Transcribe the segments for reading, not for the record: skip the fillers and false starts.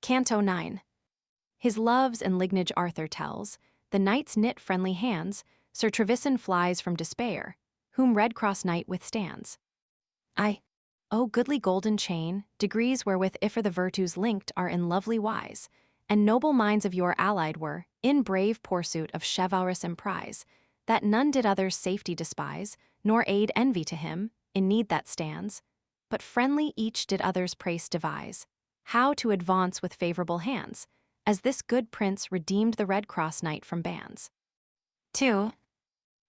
Canto 9. His loves and lignage Arthur tells, the knight's knit friendly hands, Sir Trevisan flies from despair, whom Redcrosse Knight withstands. O goodly golden chain, degrees wherewith if the virtues linked are in lovely wise, and noble minds of your allied were, in brave pursuit of chivalrous emprise, that none did others' safety despise, nor aid envy to him, in need that stands, but friendly each did others' praise devise, how to advance with favourable hands, as this good prince redeemed the Redcrosse Knight from bands. 2.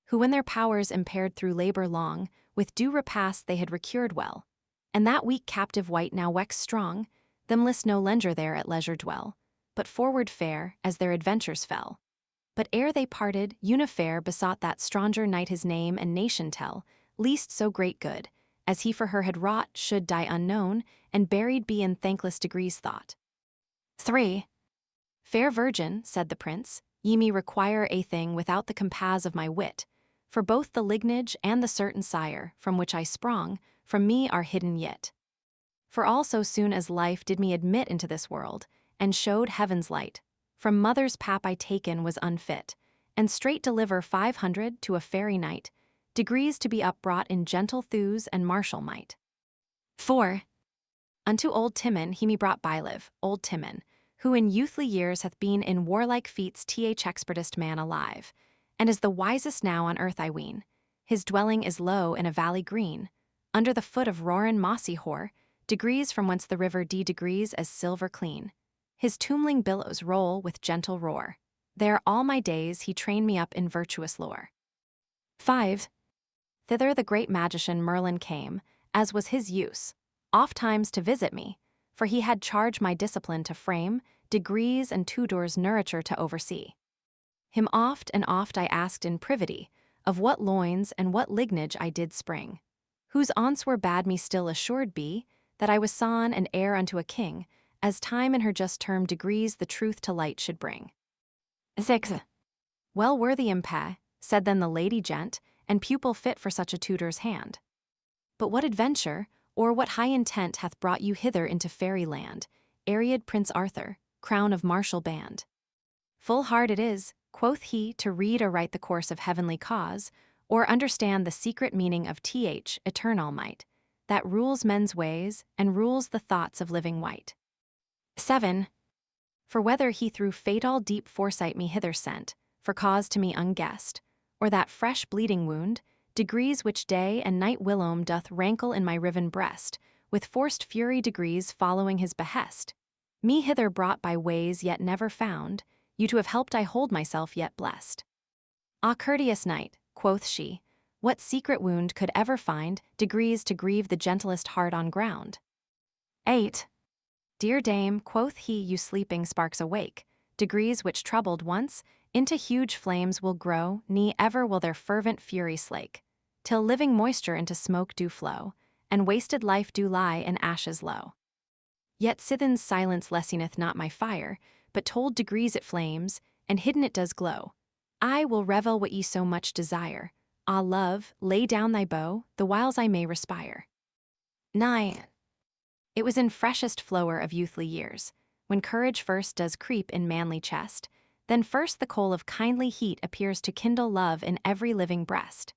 Who when their powers impaired through labour long, with due repast they had recured well, and that weak captive wight now wex strong, them list no lenger there at leisure dwell, but forward fare, as their adventures fell. But ere they parted, Unifair besought that stronger knight his name and nation tell, least so great good, as he for her had wrought, should die unknown, and buried be in thankless degrees thought. 3. Fair virgin, said the prince, ye me require a thing without the compass of my wit, for both the lignage and the certain sire, from which I sprung, from me are hidden yet. For all so soon as life did me admit into this world, and showed heaven's light, from mother's pap I taken was unfit, and straight deliver 500 to a fairy knight, degrees to be upbrought in gentle thews and martial might. 4. Unto old Timon he me brought Bylive, old Timon, who in youthly years hath been in warlike feats expertest man alive, and is the wisest now on earth I ween. His dwelling is low in a valley green, under the foot of roarin mossy hoar, degrees from whence the river degrees as silver clean. His tombling billows roll with gentle roar. There all my days he trained me up in virtuous lore. 5. Thither the great magician Merlin came, as was his use, ofttimes to visit me, for he had charge my discipline to frame, degrees and tutors nouriture to oversee. Him oft and oft I asked in privity, of what loins and what lignage I did spring, whose answer bade me still assured be, that I was son and heir unto a king, as time in her just term degrees the truth to light should bring. 6. Well worthy impa, said then the lady gent, and pupil fit for such a tutor's hand. But what adventure, or what high intent hath brought you hither into fairyland, Ariad Prince Arthur, crown of martial band? Full hard it is, quoth he, to read aright the course of heavenly cause, or understand the secret meaning of eternal might, that rules men's ways and rules the thoughts of living wight. 7. For whether he through fatal deep foresight me hither sent, for cause to me unguessed, or that fresh bleeding wound, degrees which day and night whilom doth rankle in my riven breast, with forced fury degrees following his behest, me hither brought by ways yet never found, you to have helped I hold myself yet blessed. Ah, courteous knight, quoth she, what secret wound could ever find degrees to grieve the gentlest heart on ground? 8. Dear dame, quoth he, you sleeping sparks awake, degrees which troubled once, into huge flames will grow, ne ever will their fervent fury slake, till living moisture into smoke do flow, and wasted life do lie in ashes low. Yet Scythian's silence lesseneth not my fire, but told degrees it flames, and hidden it does glow. I will revel what ye so much desire. Ah, love, lay down thy bow, the whiles I may respire. 9. It was in freshest flower of youthly years, when courage first does creep in manly chest, then first the coal of kindly heat appears to kindle love in every living breast.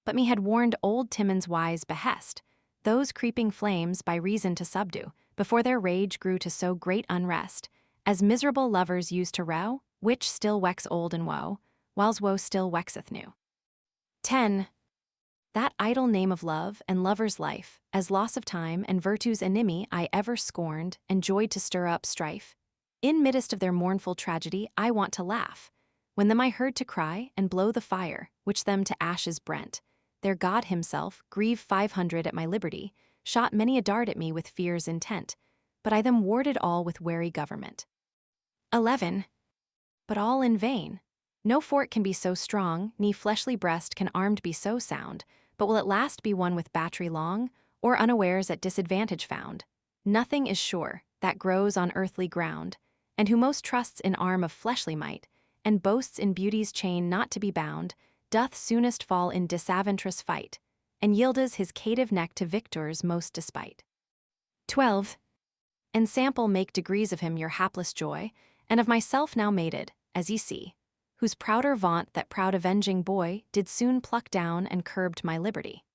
But me had warned old Timon's wise behest, those creeping flames by reason to subdue, before their rage grew to so great unrest, as miserable lovers used to row, which still wex old in woe, whiles woe still wexeth new. 10. That idle name of love and lover's life, as loss of time and virtue's enemy I ever scorned and joyed to stir up strife. In midst of their mournful tragedy I want to laugh, when them I heard to cry and blow the fire, which them to ashes brent. Their God himself, grieve 500 at my liberty, shot many a dart at me with fear's intent, but I them warded all with wary government. 11. But all in vain. No fort can be so strong, ne fleshly breast can armed be so sound, but will at last be won with battery long, or unawares at disadvantage found. Nothing is sure, that grows on earthly ground, and who most trusts in arm of fleshly might, and boasts in beauty's chain not to be bound, doth soonest fall in disaventurous fight, and yieldes his cative neck to victors most despite. 12. and sample make degrees of him your hapless joy, and of myself now mated, as ye see, whose prouder vaunt that proud avenging boy did soon pluck down and curbed my liberty.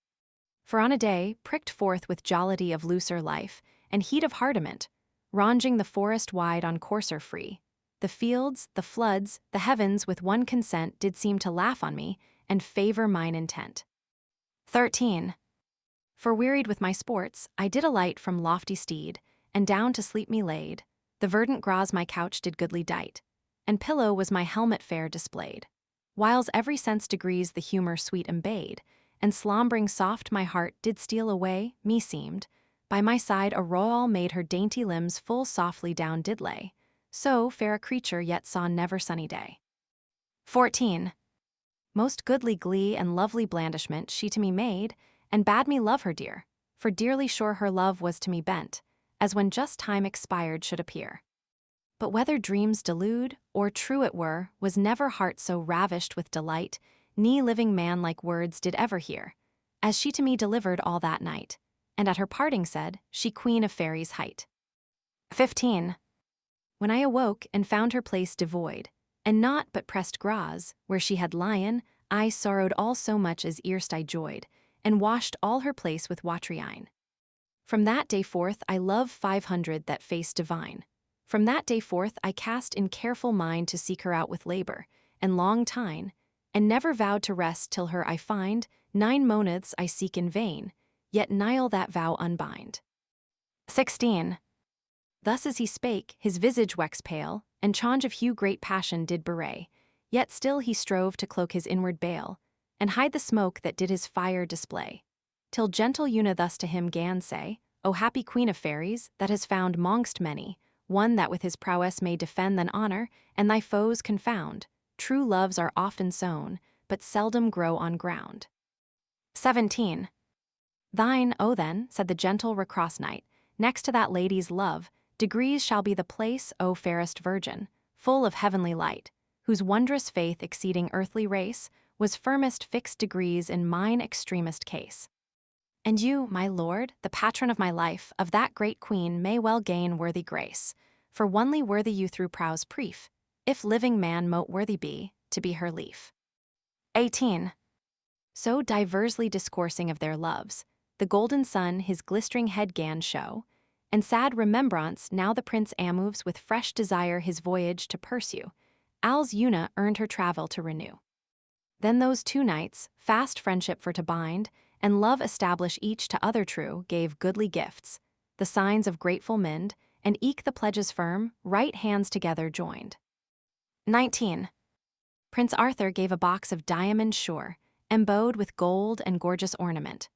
For on a day, pricked forth with jollity of looser life, and heat of hardiment, ranging the forest wide on courser free, the fields, the floods, the heavens with one consent did seem to laugh on me, and favor mine intent. 13. For wearied with my sports, I did alight from lofty steed, and down to sleep me laid. The verdant gras my couch did goodly dight, and pillow was my helmet fair displayed. Whiles every sense degrees the humour sweet embade, and slombering soft my heart did steal away, meseemed, by my side Errour made her dainty limbs full softly down did lay, so fair a creature yet saw never sunny day. 14. Most goodly glee and lovely blandishment she to me made, and bade me love her dear, for dearly sure her love was to me bent, as when just time expired should appear. But whether dreams delude, or true it were, was never heart so ravished with delight, ne living man like words did ever hear, as she to me delivered all that night, and at her parting said, she Queen of Faerie's height. 15. When I awoke and found her place devoid, and naught but pressed gras, where she had lion, I sorrowed all so much as erst I joyed, and washed all her place with watrine. From that day forth I love 500 that face divine. From that day forth I cast in careful mind to seek her out with labor, and long time, and never vowed to rest till her I find. 9 months I seek in vain, yet nile that vow unbind. 16. Thus as he spake, his visage waxed pale, and change of hue great passion did bewray, yet still he strove to cloak his inward bale, and hide the smoke that did his fire display. Till gentle Una thus to him gan say, O happy Queen of Fairies, that has found mongst many, one that with his prowess may defend thine honor, and thy foes confound. True loves are often sown, but seldom grow on ground. 17. Thine, O then, said the gentle Redcrosse Knight, next to that lady's love, degrees shall be the place, O fairest virgin, full of heavenly light, whose wondrous faith exceeding earthly race, was firmest fixed degrees in mine extremest case. And you, my lord, the patron of my life, of that great queen may well gain worthy grace, for onely worthy you through prow's prief, if living man mote worthy be, to be her lief. 18. So diversely discoursing of their loves, the golden sun his glistering head gan show, and sad remembrance now the prince moves with fresh desire his voyage to pursue, als Una earned her travel to renew. Then those 2 knights, fast friendship for to bind, and love establish each to other true, gave goodly gifts, the signs of grateful mind, and eke the pledges firm, right hands together joined. 19. Prince Arthur gave a box of diamond sure, embowed with gold and gorgeous ornament,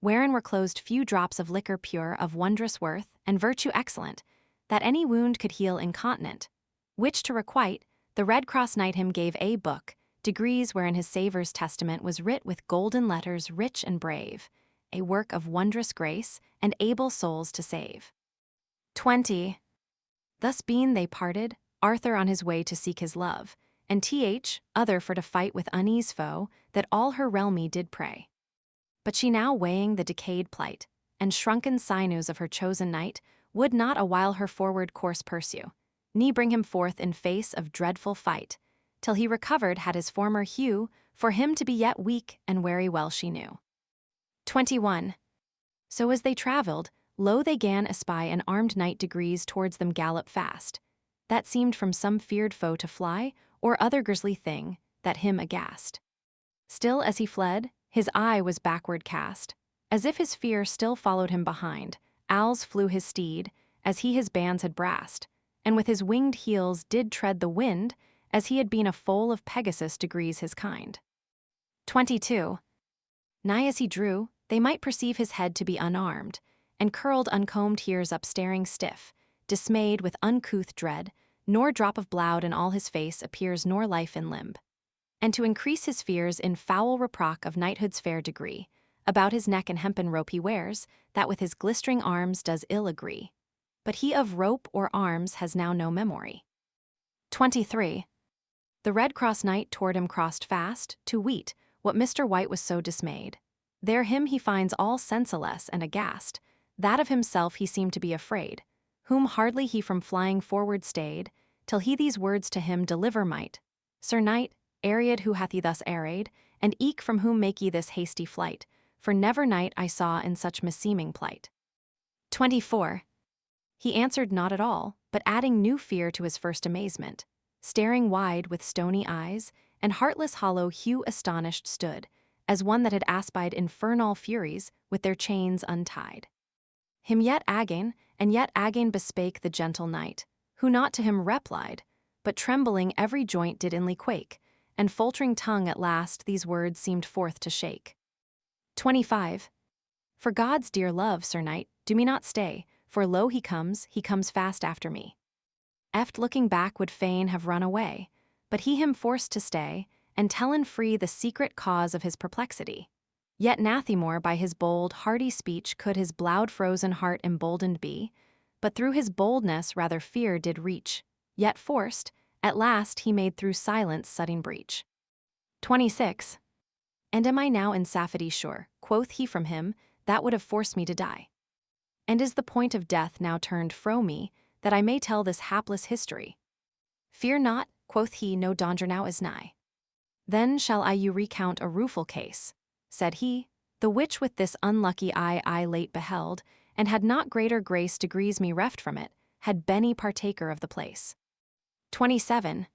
wherein were closed few drops of liquor pure of wondrous worth and virtue excellent, that any wound could heal incontinent, which to requite, the Redcrosse Knight him gave a book, degrees wherein his Saviour's testament was writ with golden letters rich and brave, a work of wondrous grace and able souls to save. 20. Thus being they parted, Arthur on his way to seek his love, and other for to fight with unease foe, that all her realmy did pray. But she now weighing the decayed plight, and shrunken sinews of her chosen knight, would not a while her forward course pursue, ne bring him forth in face of dreadful fight, till he recovered had his former hue, for him to be yet weak and weary well she knew. 21. So as they travelled, lo they gan espy an armed knight degrees towards them gallop fast, that seemed from some feared foe to fly, or other grisly thing, that him aghast. Still as he fled, his eye was backward cast, as if his fear still followed him behind, als flew his steed, as he his bands had brast, and with his winged heels did tread the wind, as he had been a foal of Pegasus degrees his kind. 22. Nigh as he drew, they might perceive his head to be unarmed, and curled uncombed ears up staring stiff, dismayed with uncouth dread, nor drop of blood in all his face appears nor life in limb. And to increase his fears in foul reproach of knighthood's fair degree, about his neck an hempen rope he wears, that with his glistering arms does ill agree. But he of rope or arms has now no memory. 23. The Redcrosse Knight toward him crossed fast, to weet what Mr. White was so dismayed. There him he finds all senseless and aghast, that of himself he seemed to be afraid, whom hardly he from flying forward stayed, till he these words to him deliver might. Sir Knight, Ariad who hath he thus arrayed, and eke from whom make ye this hasty flight, for never knight I saw in such misseeming plight. 24. He answered not at all, but adding new fear to his first amazement, staring wide with stony eyes, and heartless hollow Hugh astonished stood, as one that had aspied infernal furies with their chains untied. Him yet again bespake the gentle knight, who not to him replied, but trembling every joint did inly quake, and faltering tongue at last these words seemed forth to shake. 25. For God's dear love, Sir Knight, do me not stay, for lo he comes fast after me. Eft looking back would fain have run away, but he him forced to stay, and tellen free the secret cause of his perplexity. Yet Nathemore by his bold, hearty speech could his blowed frozen heart emboldened be, but through his boldness rather fear did reach, yet forced, at last he made through silence sudden breach. 26. And am I now in safety sure, quoth he from him, that would have forced me to die? And is the point of death now turned fro me, that I may tell this hapless history? Fear not, quoth he, no danger now is nigh. Then shall I you recount a rueful case, said he, the which with this unlucky eye I late beheld, and had not greater grace degrees me reft from it, had been he partaker of the place. 27.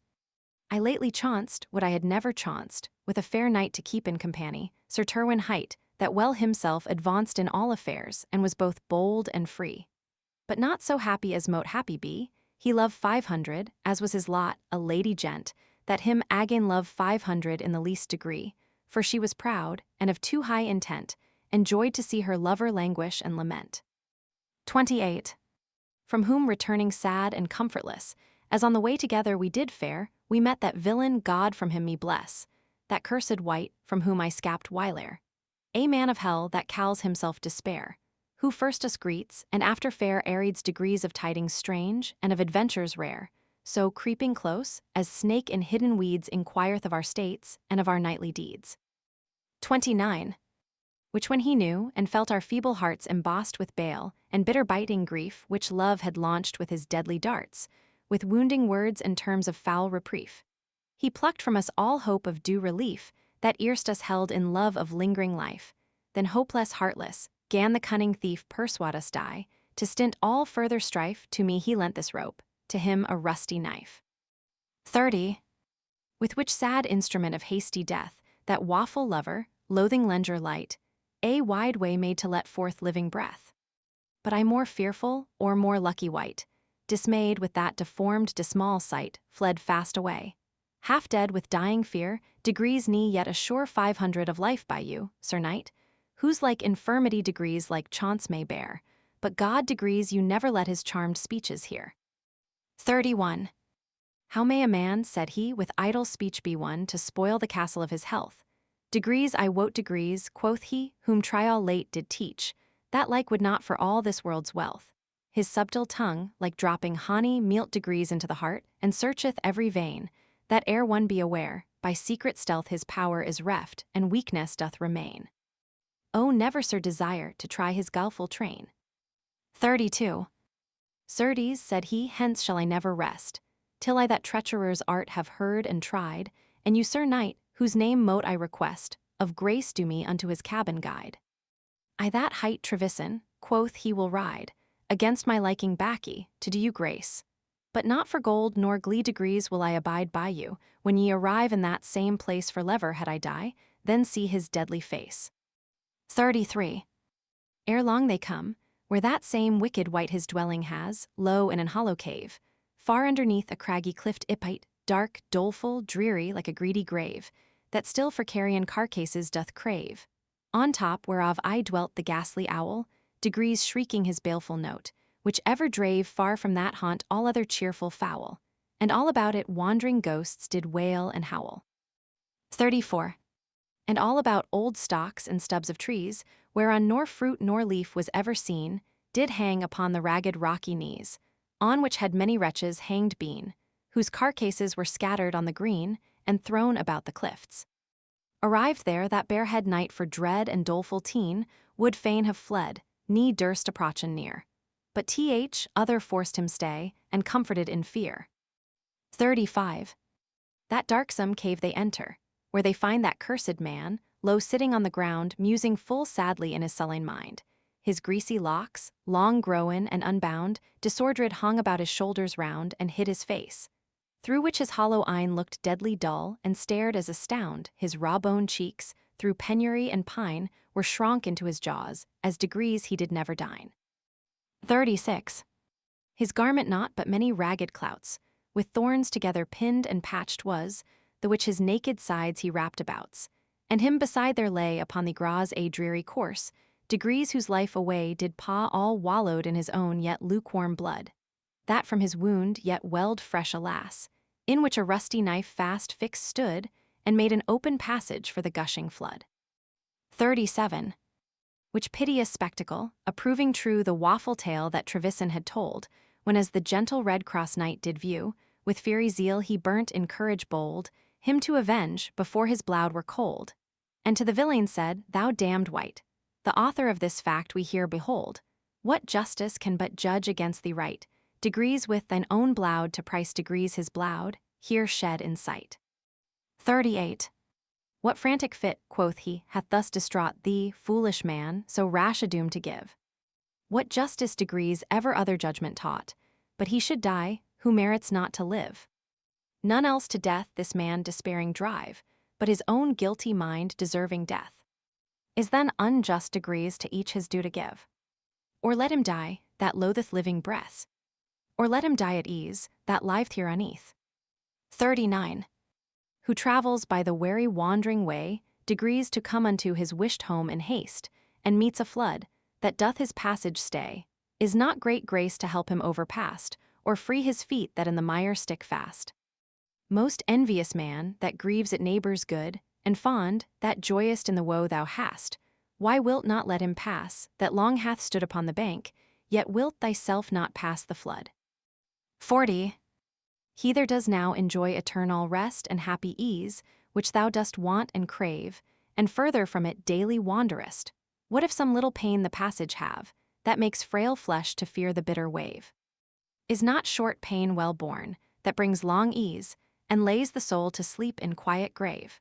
I lately chanced what I had never chanced, with a fair knight to keep in company, Sir Terwin Hight, that well himself advanced in all affairs, and was both bold and free. But not so happy as mote happy be, he loved 500, as was his lot, a lady gent, that him again loved 500 in the least degree, for she was proud, and of too high intent, and joyed to see her lover languish and lament. 28. From whom returning sad and comfortless, as on the way together we did fare, we met that villain God from him me bless, that cursed wight, from whom I scapt whilere. A man of hell that calls himself Despair, who first us greets, and after fair Ariad's degrees of tidings strange, and of adventures rare, so creeping close, as snake in hidden weeds inquireth of our states, and of our nightly deeds. 29. Which when he knew, and felt our feeble hearts embossed with bale, and bitter biting grief which love had launched with his deadly darts, with wounding words and terms of foul reprief, he plucked from us all hope of due relief, that erst us held in love of lingering life, then hopeless heartless, gan the cunning thief persuade us die, to stint all further strife, to me he lent this rope, to him a rusty knife. 30. With which sad instrument of hasty death, that waffle lover, loathing lenger light, a wide way made to let forth living breath. But I more fearful, or more lucky wight, dismayed with that deformed dismal sight, fled fast away. Half dead with dying fear, degrees knee yet a sure 500 of life by you, Sir Knight, whose like infirmity degrees like chance may bear, but God degrees you never let his charmed speeches hear. 31. How may a man, said he, with idle speech be won to spoil the castle of his health? Degrees I wot degrees, quoth he, whom trial late did teach, that like would not for all this world's wealth. His subtle tongue, like dropping honey, mealt degrees into the heart, and searcheth every vein, that ere one be aware, by secret stealth his power is reft, and weakness doth remain. Oh, never sir desire to try his guileful train. 32. Certes, said he, hence shall I never rest, till I that treacherer's art have heard and tried, and you, Sir Knight, whose name mote I request, of grace do me unto his cabin guide. I that hight Trevisen, quoth he will ride, against my liking baccy, to do you grace. But not for gold nor glee degrees will I abide by you, when ye arrive in that same place for lever had I die, then see his deadly face. 33. Ere long they come, where that same wicked wight his dwelling has, low in an hollow cave, far underneath a craggy clift ipite, dark, doleful, dreary like a greedy grave, that still for carrion carcases doth crave. On top whereof I dwelt the ghastly owl, degrees shrieking his baleful note, which ever drave far from that haunt all other cheerful fowl, and all about it wandering ghosts did wail and howl. 34. And all about old stalks and stubs of trees, whereon nor fruit nor leaf was ever seen, did hang upon the ragged rocky knees, on which had many wretches hanged been, whose carcases were scattered on the green, and thrown about the cliffs. Arrived there, that barehead knight for dread and doleful teen would fain have fled, ne durst approachen near. but other forced him stay, and comforted in fear. 35. That darksome cave they enter, where they find that cursed man, low sitting on the ground, musing full sadly in his sullen mind. His greasy locks, long grown and unbound, disordered hung about his shoulders round, and hid his face, through which his hollow eyne looked deadly dull, and stared as astound. His raw-boned cheeks, through penury and pine, were shrunk into his jaws, as degrees he did never dine. 36. His garment naught but many ragged clouts, with thorns together pinned and patched was, the which his naked sides he wrapped abouts, and him beside there lay upon the gras a dreary course, degrees whose life away did paw all wallowed in his own yet lukewarm blood, that from his wound yet welled fresh alas, in which a rusty knife fast fixed stood, and made an open passage for the gushing flood. 37. Which piteous spectacle, approving true the waffle tale that Trevisan had told, when as the gentle Redcrosse Knight did view, with fiery zeal he burnt in courage bold, him to avenge before his blood were cold. And to the villain said, Thou damned wight, the author of this fact we here behold. What justice can but judge against thee right, degrees with thine own blood to price degrees his blood, here shed in sight. 38. What frantic fit, quoth he, hath thus distraught thee, foolish man, so rash a doom to give? What justice degrees ever other judgment taught, but he should die, who merits not to live? None else to death this man despairing drive, but his own guilty mind deserving death. Is then unjust degrees to each his due to give? Or let him die, that loatheth living breaths? Or let him die at ease, that liveth here uneath? 39. Who travels by the wary wandering way, degrees to come unto his wished home in haste, and meets a flood, that doth his passage stay, is not great grace to help him overpast, or free his feet that in the mire stick fast. Most envious man, that grieves at neighbor's good, and fond, that joyest in the woe thou hast, why wilt not let him pass, that long hath stood upon the bank, yet wilt thyself not pass the flood? 40. He there does now enjoy eternal rest and happy ease, which thou dost want and crave, and further from it daily wanderest. What if some little pain the passage have, that makes frail flesh to fear the bitter wave? Is not short pain well borne, that brings long ease, and lays the soul to sleep in quiet grave?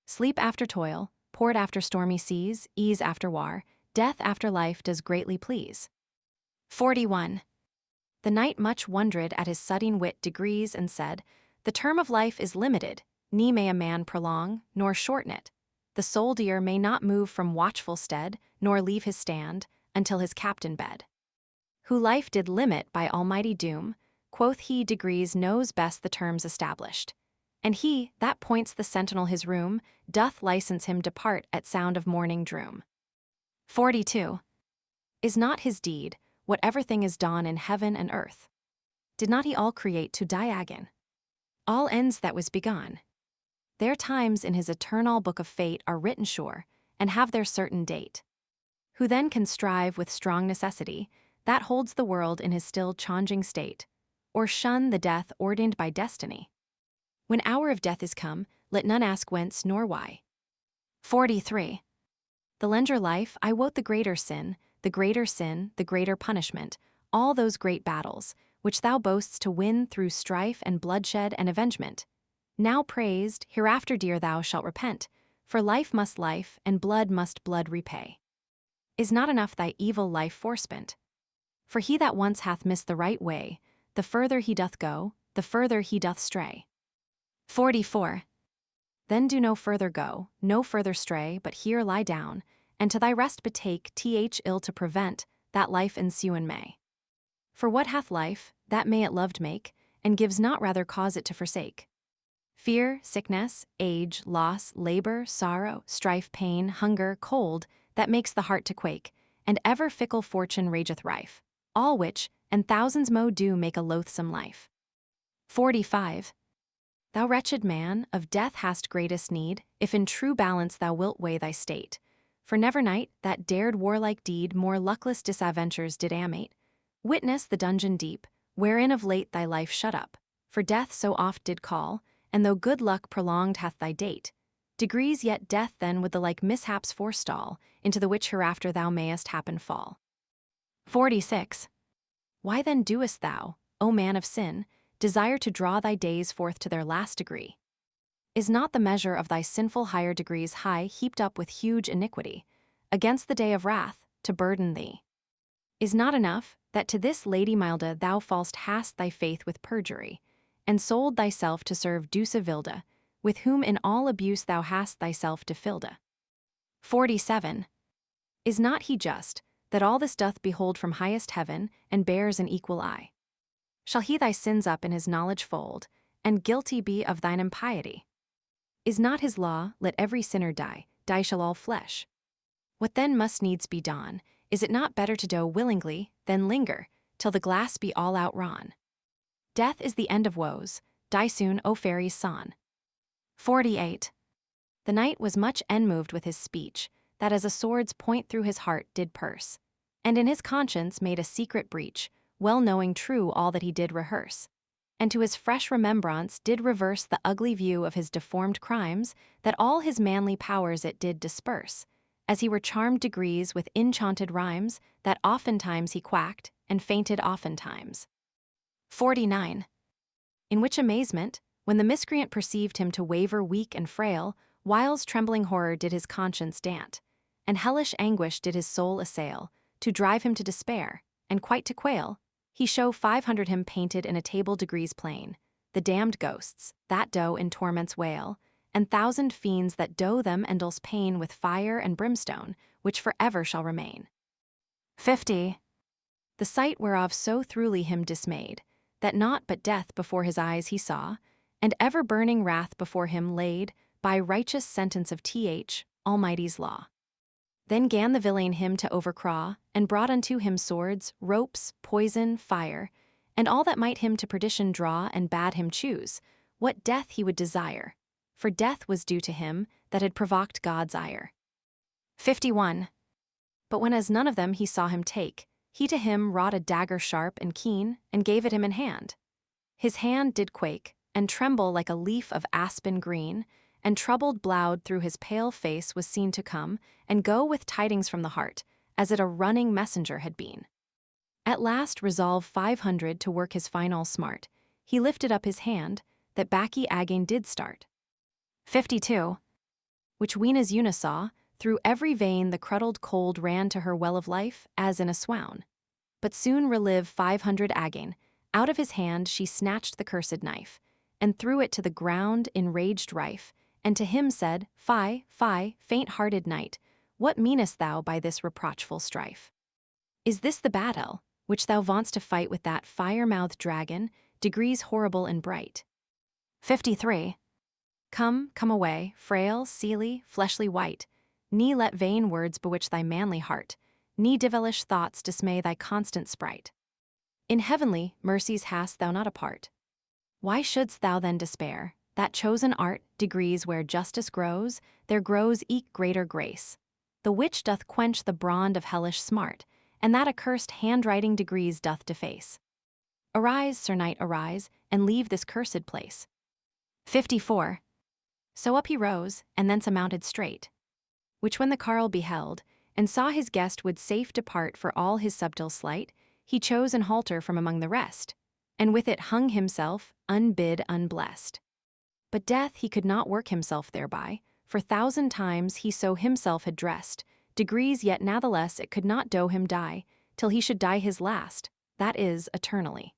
Sleep after toil, port after stormy seas, ease after war, death after life does greatly please. 41. The knight much wondered at his sudden wit degrees, and said, The term of life is limited, ne may a man prolong, nor shorten it. The soldier may not move from watchful stead, nor leave his stand, until his captain bed. Who life did limit by almighty doom, quoth he degrees knows best the terms established. And he, that points the sentinel his room, doth license him depart at sound of morning droom. 42. Is not his deed, whatever thing is done in heaven and earth? Did not he all create to die again? All ends that was begun. Their times in his eternal book of fate are written sure, and have their certain date. Who then can strive with strong necessity, that holds the world in his still changing state, or shun the death ordained by destiny? When hour of death is come, let none ask whence nor why. 43. The lender life, I wot the greater sin, the greater punishment, all those great battles, which thou boasts to win through strife and bloodshed and avengement. Now praised, hereafter dear thou shalt repent, for life must life, and blood must blood repay. Is not enough thy evil life forspent? For he that once hath missed the right way, the further he doth go, the further he doth stray. 44. Then do no further go, no further stray, but here lie down, and to thy rest betake ill to prevent, that life ensuein may. For what hath life, that may it loved make, and gives not rather cause it to forsake? Fear, sickness, age, loss, labor, sorrow, strife, pain, hunger, cold, that makes the heart to quake, and ever fickle fortune rageth rife, all which, and thousands mo do make a loathsome life. 45. Thou wretched man, of death hast greatest need, if in true balance thou wilt weigh thy state. For never knight, that dared warlike deed more luckless disadventures did amate. Witness the dungeon deep, wherein of late thy life shut up, for death so oft did call, and though good luck prolonged hath thy date, degrees yet death then would the like mishaps forestall, into the which hereafter thou mayest happen fall. 46. Why then doest thou, O man of sin, desire to draw thy days forth to their last degree? Is not the measure of thy sinful higher degrees high heaped up with huge iniquity, against the day of wrath, to burden thee? Is not enough, that to this Lady Milda thou falst hast thy faith with perjury, and sold thyself to serve Doucevilda, with whom in all abuse thou hast thyself defilda? 47. Is not he just, that all this doth behold from highest heaven, and bears an equal eye? Shall he thy sins up in his knowledge fold, and guilty be of thine impiety? Is not his law, let every sinner die, die shall all flesh? What then must needs be done? Is it not better to doe willingly, than linger, till the glass be all outwron? Death is the end of woes, die soon, O Faerie's son. 48. The knight was much enmoved with his speech, that as a sword's point through his heart did pierce, and in his conscience made a secret breach, well knowing true all that he did rehearse, and to his fresh remembrance did reverse the ugly view of his deformed crimes, that all his manly powers it did disperse, as he were charmed degrees with enchanted rhymes, that oftentimes he quacked, and fainted oftentimes. 49. In which amazement, when the miscreant perceived him to waver weak and frail, whiles trembling horror did his conscience dant, and hellish anguish did his soul assail, to drive him to despair, and quite to quail, he show 500 him painted in a table degrees plain, the damned ghosts, that doe in torments wail, and thousand fiends that doe them endles pain with fire and brimstone, which for ever shall remain. 50. The sight whereof so throughly him dismayed, that naught but death before his eyes he saw, and ever burning wrath before him laid, by righteous sentence of Th, Almighty's law. Then gan the villain him to overcraw, and brought unto him swords, ropes, poison, fire, and all that might him to perdition draw, and bade him choose what death he would desire, for death was due to him that had provoked God's ire. 51. But when as none of them he saw him take, he to him wrought a dagger sharp and keen, and gave it him in hand. His hand did quake, and tremble like a leaf of aspen green, and troubled bloud through his pale face was seen to come, and go with tidings from the heart, as it a running messenger had been. At last resolve 500 to work his final smart, he lifted up his hand, that backy again did start. 52. Which ween as Una saw, through every vein the cruddled cold ran to her well of life, as in a swoun. But soon relive 500 again, out of his hand she snatched the cursed knife, and threw it to the ground enraged rife, and to him said, Fie, fie, faint-hearted knight, what meanest thou by this reproachful strife? Is this the battle, which thou vaunt'st to fight with that fire-mouthed dragon, degrees horrible and bright? 53. Come, come away, frail, seely, fleshly wight, ne let vain words bewitch thy manly heart, ne devilish thoughts dismay thy constant sprite. In heavenly mercies hast thou not a part. Why shouldst thou then despair? That chosen art, degrees where justice grows, there grows eke greater grace. The which doth quench the brand of hellish smart, and that accursed handwriting degrees doth deface. Arise, Sir Knight, arise, and leave this cursed place. 54. So up he rose, and thence amounted straight. Which when the carle beheld, and saw his guest would safe depart for all his subtle sleight, he chose an halter from among the rest, and with it hung himself, unbid, unblessed. But death he could not work himself thereby, for 1,000 times he so himself had dressed, degrees yet natheless it could not doe him die, till he should die his last, that is, eternally.